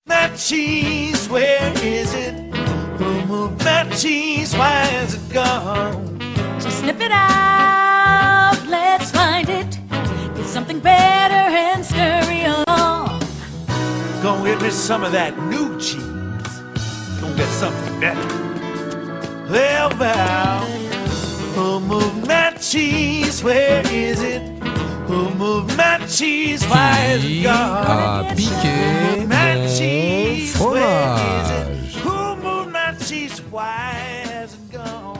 That cheese, where is it? Who moved that cheese? Why is it gone? So sniff it out, let's find it. Get something better and scurry along. Go get me some of that new cheese. Go get something better. Well, Val, who moved that cheese? Where is it? Who moved that cheese? Why is it Qui gone? a piqué That cheese, mon where is fromage? it? Who moved that cheese? Why has it gone?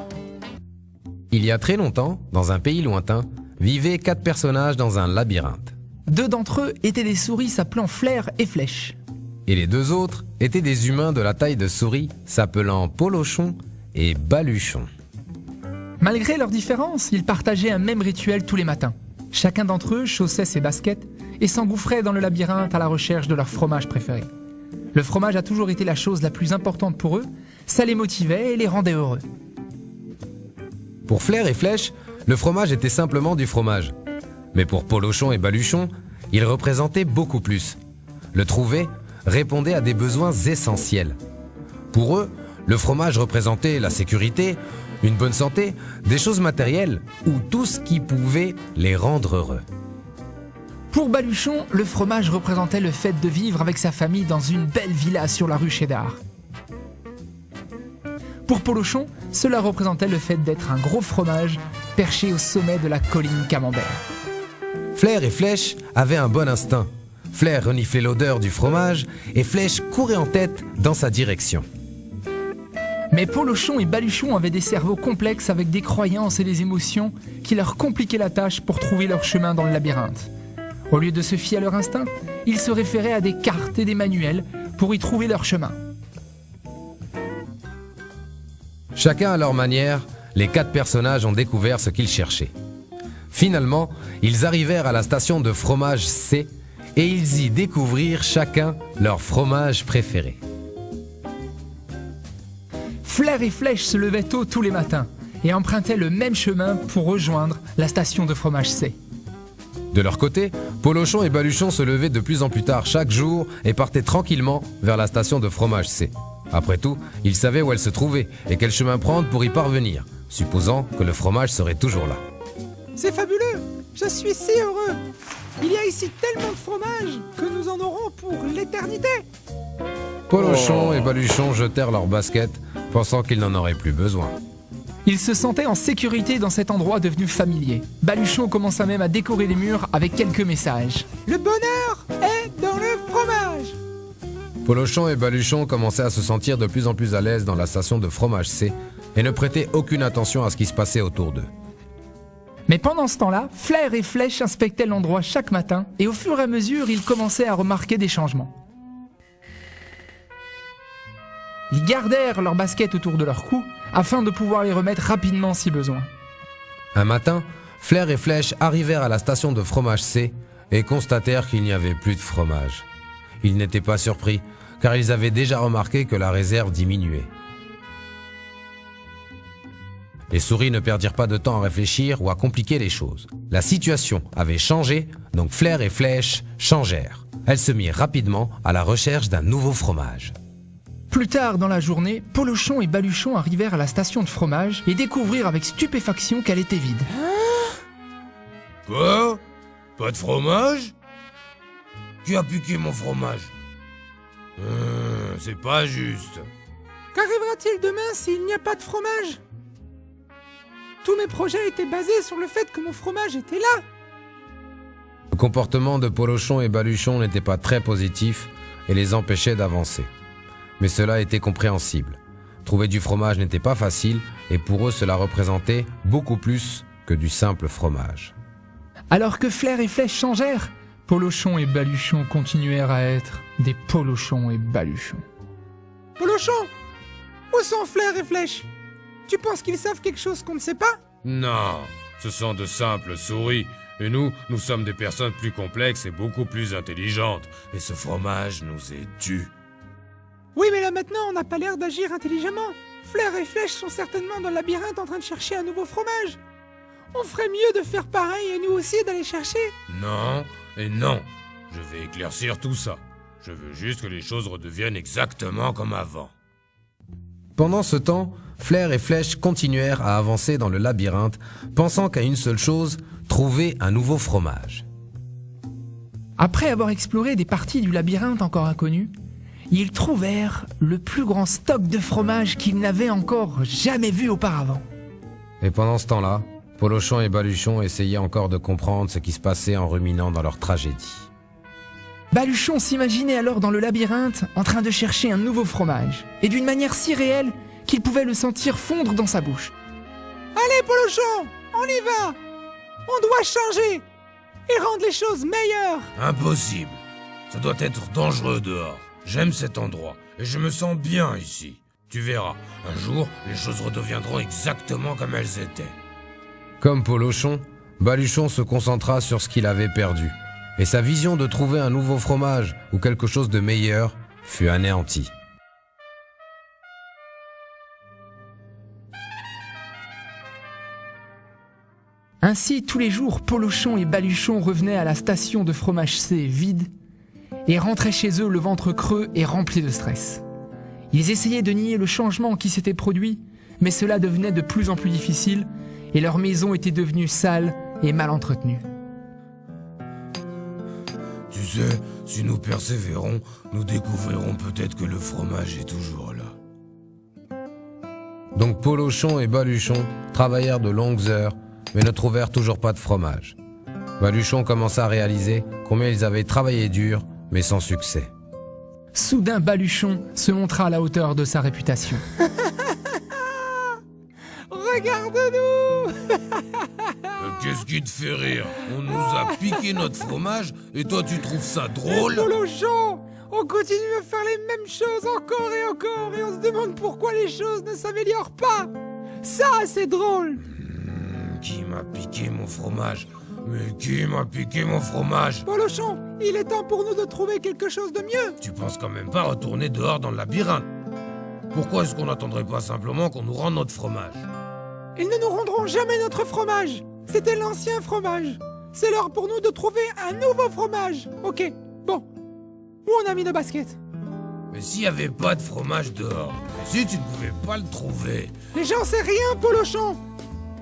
Il y a très longtemps, dans un pays lointain, vivaient 4 personnages dans un labyrinthe. 2 d'entre eux étaient des souris s'appelant Flair et Flèche. Et les 2 autres étaient des humains de la taille de souris s'appelant Polochon et Baluchon. Malgré leurs différences, ils partageaient un même rituel tous les matins. Chacun d'entre eux chaussait ses baskets et s'engouffrait dans le labyrinthe à la recherche de leur fromage préféré. Le fromage a toujours été la chose la plus importante pour eux, ça les motivait et les rendait heureux. Pour Flair et Flèche, le fromage était simplement du fromage. Mais pour Polochon et Baluchon, il représentait beaucoup plus. Le trouver répondait à des besoins essentiels. Pour eux, le fromage représentait la sécurité, une bonne santé, des choses matérielles ou tout ce qui pouvait les rendre heureux. Pour Baluchon, le fromage représentait le fait de vivre avec sa famille dans une belle villa sur la rue Cheddar. Pour Polochon, cela représentait le fait d'être un gros fromage perché au sommet de la colline Camembert. Flair et Flèche avaient un bon instinct. Flair reniflait l'odeur du fromage et Flèche courait en tête dans sa direction. Mais Polochon et Baluchon avaient des cerveaux complexes avec des croyances et des émotions qui leur compliquaient la tâche pour trouver leur chemin dans le labyrinthe. Au lieu de se fier à leur instinct, ils se référaient à des cartes et des manuels pour y trouver leur chemin. Chacun à leur manière, les 4 personnages ont découvert ce qu'ils cherchaient. Finalement, ils arrivèrent à la station de fromage C et ils y découvrirent chacun leur fromage préféré. Flair et Flèche se levaient tôt tous les matins et empruntaient le même chemin pour rejoindre la station de fromage C. De leur côté, Polochon et Baluchon se levaient de plus en plus tard chaque jour et partaient tranquillement vers la station de fromage C. Après tout, ils savaient où elle se trouvait et quel chemin prendre pour y parvenir, supposant que le fromage serait toujours là. C'est fabuleux! Je suis si heureux! Il y a ici tellement de fromage que nous en aurons pour l'éternité! Polochon et Baluchon jetèrent leurs baskets, pensant qu'ils n'en auraient plus besoin. Ils se sentaient en sécurité dans cet endroit devenu familier. Baluchon commença même à décorer les murs avec quelques messages. Le bonheur est dans le fromage! Polochon et Baluchon commençaient à se sentir de plus en plus à l'aise dans la station de fromage C et ne prêtaient aucune attention à ce qui se passait autour d'eux. Mais pendant ce temps-là, Flair et Flèche inspectaient l'endroit chaque matin et au fur et à mesure, ils commençaient à remarquer des changements. Ils gardèrent leurs baskets autour de leur cou afin de pouvoir les remettre rapidement si besoin. Un matin, Flair et Flèche arrivèrent à la station de fromage C et constatèrent qu'il n'y avait plus de fromage. Ils n'étaient pas surpris, car ils avaient déjà remarqué que la réserve diminuait. Les souris ne perdirent pas de temps à réfléchir ou à compliquer les choses. La situation avait changé, donc Flair et Flèche changèrent. Elles se mirent rapidement à la recherche d'un nouveau fromage. Plus tard dans la journée, Polochon et Baluchon arrivèrent à la station de fromage et découvrirent avec stupéfaction qu'elle était vide. Quoi? Pas de fromage? Qui a piqué mon fromage? C'est pas juste. Qu'arrivera-t-il demain s'il n'y a pas de fromage? Tous mes projets étaient basés sur le fait que mon fromage était là. Le comportement de Polochon et Baluchon n'était pas très positif et les empêchait d'avancer. Mais cela était compréhensible. Trouver du fromage n'était pas facile et pour eux cela représentait beaucoup plus que du simple fromage. Alors que Flair et Flèche changèrent, Polochon et Baluchon continuèrent à être des Polochons et Baluchons. Polochon, où sont Flair et Flèche? Tu penses qu'ils savent quelque chose qu'on ne sait pas? Non, ce sont de simples souris. Et nous sommes des personnes plus complexes et beaucoup plus intelligentes. Et ce fromage nous est dû. Oui, mais là maintenant, on n'a pas l'air d'agir intelligemment. Flair et Flèche sont certainement dans le labyrinthe en train de chercher un nouveau fromage. On ferait mieux de faire pareil et nous aussi d'aller chercher. Non et non. Je vais éclaircir tout ça. Je veux juste que les choses redeviennent exactement comme avant. Pendant ce temps, Flair et Flèche continuèrent à avancer dans le labyrinthe, pensant qu'à une seule chose, trouver un nouveau fromage. Après avoir exploré des parties du labyrinthe encore inconnues, ils trouvèrent le plus grand stock de fromage qu'ils n'avaient encore jamais vu auparavant. Et pendant ce temps-là, Polochon et Baluchon essayaient encore de comprendre ce qui se passait en ruminant dans leur tragédie. Baluchon s'imaginait alors dans le labyrinthe en train de chercher un nouveau fromage, et d'une manière si réelle qu'il pouvait le sentir fondre dans sa bouche. Allez, Polochon, on y va. On doit changer et rendre les choses meilleures. Impossible. Ça doit être dangereux dehors. J'aime cet endroit et je me sens bien ici. Tu verras, un jour, les choses redeviendront exactement comme elles étaient. Comme Polochon, Baluchon se concentra sur ce qu'il avait perdu, et sa vision de trouver un nouveau fromage ou quelque chose de meilleur fut anéantie. Ainsi, tous les jours, Polochon et Baluchon revenaient à la station de fromage C vide et rentraient chez eux le ventre creux et rempli de stress. Ils essayaient de nier le changement qui s'était produit, mais cela devenait de plus en plus difficile et leur maison était devenue sale et mal entretenue. Tu sais, si nous persévérons, nous découvrirons peut-être que le fromage est toujours là. Donc Polochon et Baluchon travaillèrent de longues heures, mais ne trouvèrent toujours pas de fromage. Baluchon commença à réaliser combien ils avaient travaillé dur, mais sans succès. Soudain, Baluchon se montra à la hauteur de sa réputation. Regarde-nous. Qu'est-ce qui te fait rire? On nous a piqué notre fromage et toi tu trouves ça drôle? Polochon, on continue à faire les mêmes choses encore et on se demande pourquoi les choses ne s'améliorent pas. Ça, c'est drôle. Qui m'a piqué mon fromage? Mais qui m'a piqué mon fromage? Polochon, il est temps pour nous de trouver quelque chose de mieux. Tu penses quand même pas retourner dehors dans le labyrinthe? Pourquoi est-ce qu'on n'attendrait pas simplement qu'on nous rende notre fromage? Ils ne nous rendront jamais notre fromage. C'était l'ancien fromage. C'est l'heure pour nous de trouver un nouveau fromage. Ok, bon. Où on a mis nos baskets? Mais s'il y avait pas de fromage dehors, et si tu ne pouvais pas le trouver? Mais j'en sais rien, Polochon.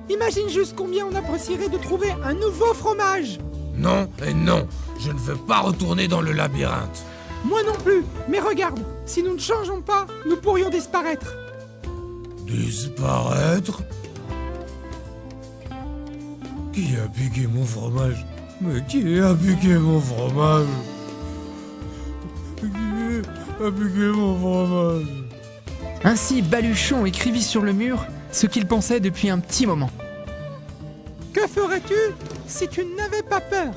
Imagine juste combien on apprécierait de trouver un nouveau fromage. Non et non, je ne veux pas retourner dans le labyrinthe. Moi non plus, mais regarde, si nous ne changeons pas, nous pourrions disparaître. Disparaître? Qui a piqué mon fromage? Mais qui a piqué mon fromage? Qui a piqué mon fromage? Ainsi, Baluchon écrivit sur le mur ce qu'il pensait depuis un petit moment. Que ferais-tu si tu n'avais pas peur?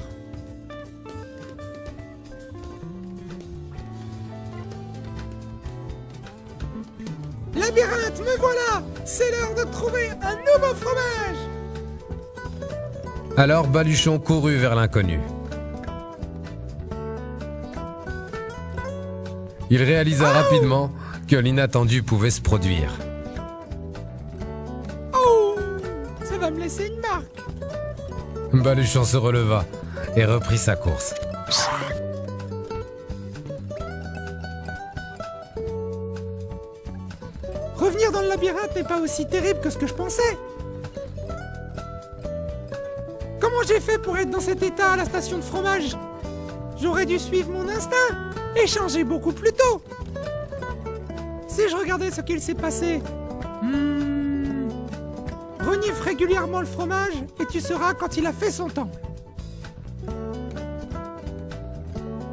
Labyrinthe, me voilà! C'est l'heure de trouver un nouveau fromage! Alors Baluchon courut vers l'inconnu. Il réalisa rapidement que l'inattendu pouvait se produire. Oh! Ça va me laisser une marque! Baluchon se releva et reprit sa course. Revenir dans le labyrinthe n'est pas aussi terrible que ce que je pensais. Comment j'ai fait pour être dans cet état à la station de fromage? J'aurais dû suivre mon instinct et changer beaucoup plus tôt. Si je regardais ce qu'il s'est passé... Renifle régulièrement le fromage et tu sauras quand il a fait son temps.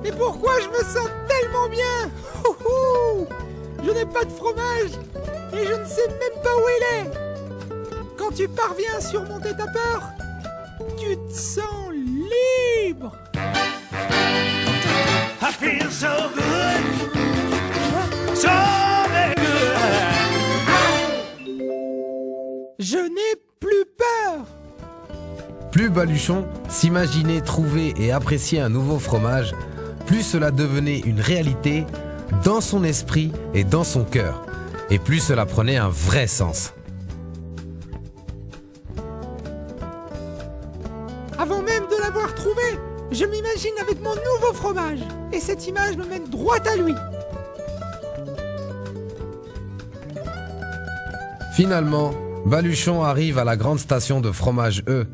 Mais pourquoi je me sens tellement bien? Ouhou! Je n'ai pas de fromage et je ne sais même pas où il est. Quand tu parviens à surmonter ta peur, tu te sens libre. I feel so good, so very good. Je n'ai plus peur. Plus Baluchon s'imaginait trouver et apprécier un nouveau fromage, plus cela devenait une réalité dans son esprit et dans son cœur, et plus cela prenait un vrai sens. Avant même de l'avoir trouvé, je m'imaginais m'imagine avec mon nouveau fromage. Et cette image me mène droit à lui. Finalement, Baluchon arrive à la grande station de fromage E,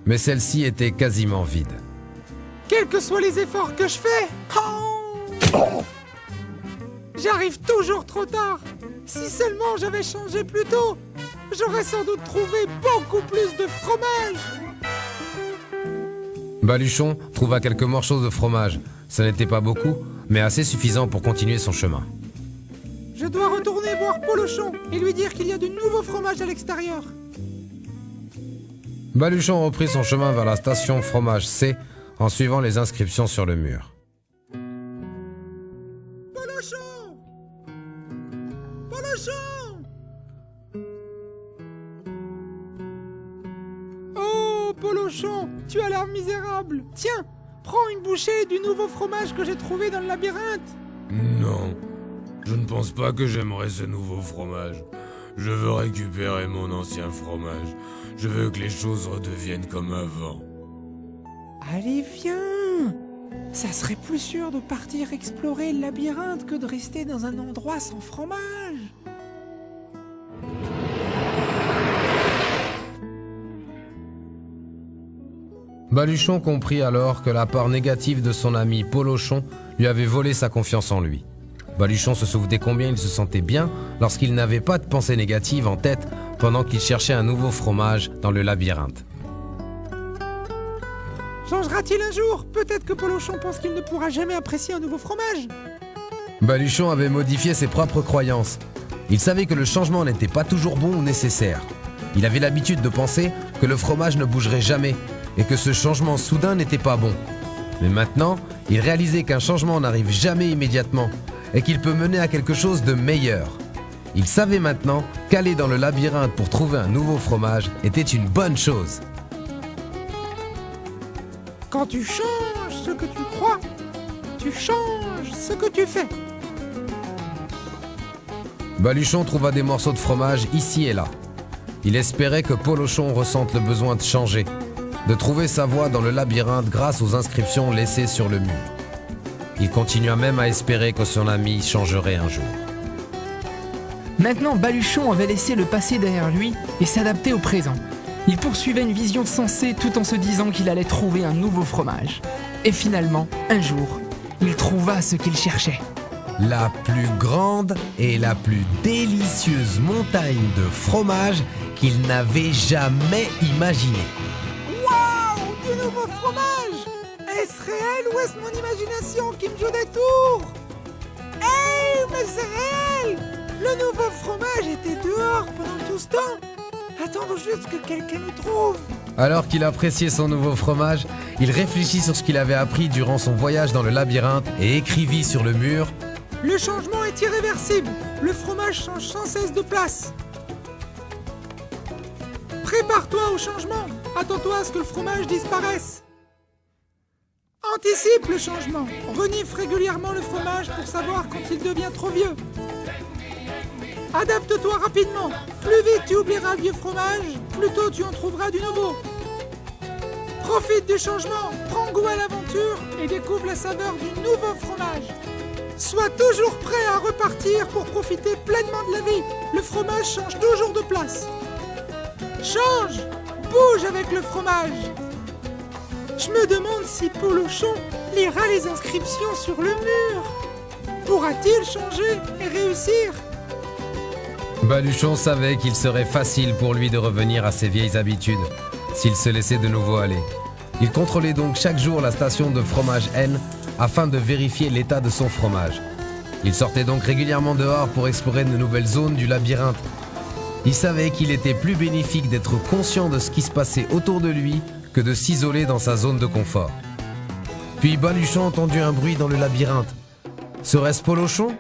mais celle-ci était quasiment vide. Quels que soient les efforts que je fais, j'arrive toujours trop tard. Si seulement j'avais changé plus tôt, j'aurais sans doute trouvé beaucoup plus de fromage. Baluchon trouva quelques morceaux de fromage. Ce n'était pas beaucoup, mais assez suffisant pour continuer son chemin. Je dois retourner voir Polochon et lui dire qu'il y a de nouveaux fromages à l'extérieur. Baluchon reprit son chemin vers la station fromage C en suivant les inscriptions sur le mur. Polochon! Polochon! Oh, Polochon, tu as l'air misérable. Tiens, prends une bouchée du nouveau fromage que j'ai trouvé dans le labyrinthe. Non, je ne pense pas que j'aimerais ce nouveau fromage. Je veux récupérer mon ancien fromage. Je veux que les choses redeviennent comme avant. Allez, viens! Ça serait plus sûr de partir explorer le labyrinthe que de rester dans un endroit sans fromage. Baluchon comprit alors que la part négative de son ami Polochon lui avait volé sa confiance en lui. Baluchon se souvenait combien il se sentait bien lorsqu'il n'avait pas de pensée négative en tête pendant qu'il cherchait un nouveau fromage dans le labyrinthe. Changera-t-il un jour? Peut-être que Polochon pense qu'il ne pourra jamais apprécier un nouveau fromage. Baluchon avait modifié ses propres croyances. Il savait que le changement n'était pas toujours bon ou nécessaire. Il avait l'habitude de penser que le fromage ne bougerait jamais et que ce changement soudain n'était pas bon. Mais maintenant, il réalisait qu'un changement n'arrive jamais immédiatement et qu'il peut mener à quelque chose de meilleur. Il savait maintenant qu'aller dans le labyrinthe pour trouver un nouveau fromage était une bonne chose. Quand tu changes ce que tu crois, tu changes ce que tu fais. Baluchon trouva des morceaux de fromage ici et là. Il espérait que Polochon ressente le besoin de changer, de trouver sa voie dans le labyrinthe grâce aux inscriptions laissées sur le mur. Il continua même à espérer que son ami changerait un jour. Maintenant, Baluchon avait laissé le passé derrière lui et s'adaptait au présent. Il poursuivait une vision sensée tout en se disant qu'il allait trouver un nouveau fromage. Et finalement, un jour, il trouva ce qu'il cherchait. La plus grande et la plus délicieuse montagne de fromage qu'il n'avait jamais imaginée. Waouh! Du nouveau fromage! Est-ce réel ou est-ce mon imagination qui me joue des tours? Hey, mais c'est réel! Le nouveau fromage était dehors pendant tout ce temps. Attends juste que quelqu'un le trouve. Alors qu'il appréciait son nouveau fromage, il réfléchit sur ce qu'il avait appris durant son voyage dans le labyrinthe et écrivit sur le mur: Le changement est irréversible. Le fromage change sans cesse de place. Prépare-toi au changement. Attends-toi à ce que le fromage disparaisse. Anticipe le changement. Renifle régulièrement le fromage pour savoir quand il devient trop vieux. Adapte-toi rapidement. Plus vite tu oublieras le vieux fromage, plus tôt tu en trouveras du nouveau. Profite du changement, prends goût à l'aventure et découvre la saveur du nouveau fromage. Sois toujours prêt à repartir pour profiter pleinement de la vie. Le fromage change toujours de place. Change, bouge avec le fromage. Je me demande si Polochon lira les inscriptions sur le mur. Pourra-t-il changer et réussir? Baluchon savait qu'il serait facile pour lui de revenir à ses vieilles habitudes s'il se laissait de nouveau aller. Il contrôlait donc chaque jour la station de fromage N afin de vérifier l'état de son fromage. Il sortait donc régulièrement dehors pour explorer de nouvelles zones du labyrinthe. Il savait qu'il était plus bénéfique d'être conscient de ce qui se passait autour de lui que de s'isoler dans sa zone de confort. Puis Baluchon entendit un bruit dans le labyrinthe. Serait-ce Polochon?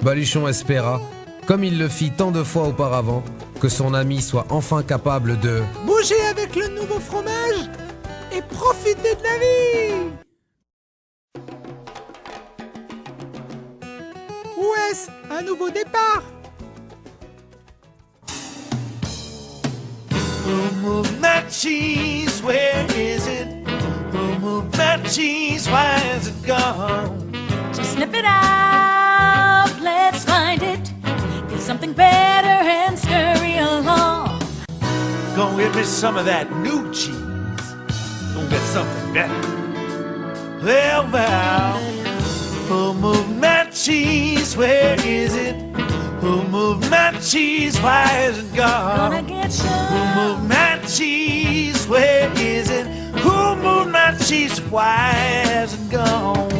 Baluchon espéra, comme il le fit tant de fois auparavant, que son ami soit enfin capable de bouger avec le nouveau fromage et profiter de la vie. Ou est-ce un nouveau départ? Who moved that cheese? Where is it? Who moved that cheese, why is it gone? So snip it out, let's find it. Get something better and scurry along. Gonna get me some of that new cheese. Gonna get something better. Well, who moved my cheese? Where is it? Who moved my cheese? Why is it gone? Gonna get Who some. moved my cheese? Where is it? Who moved my cheese? Why is it gone?